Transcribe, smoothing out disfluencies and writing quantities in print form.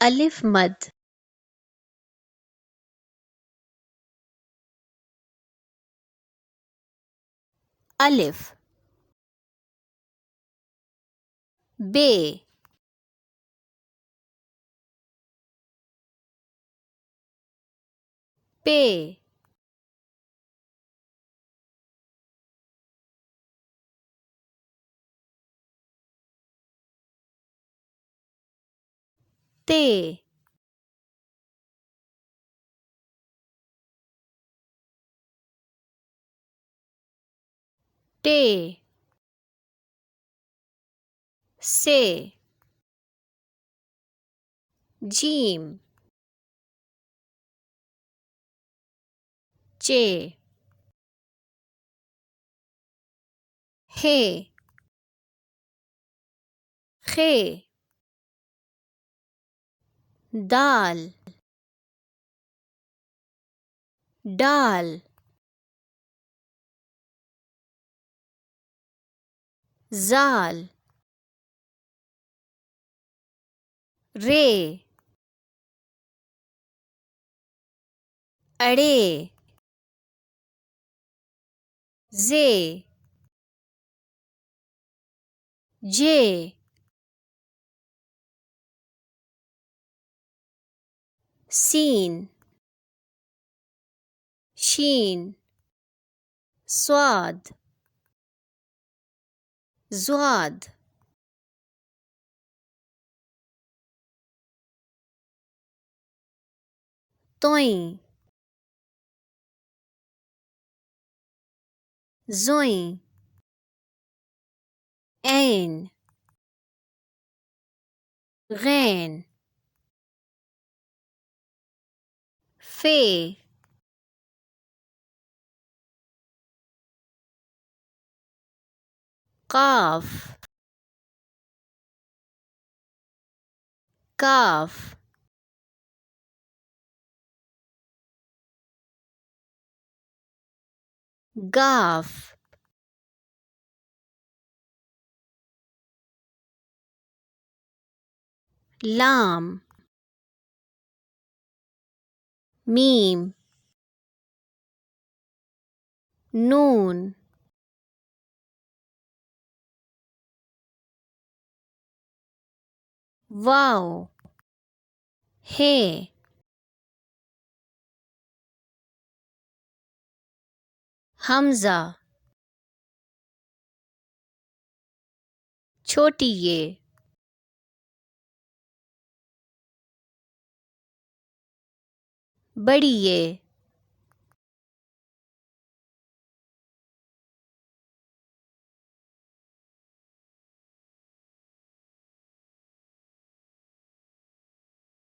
अलिफ मद अलिफ बे पे ते टे से जीम चे हे खे दाल डाल जाल रे अड़े जे जे सीन शीन स्वाद ज़्वाद तोई ज़ोई ऐन गैन फे काफ काफ गाफ लाम मीम नून वाव हे हमजा छोटी ये बड़ी ये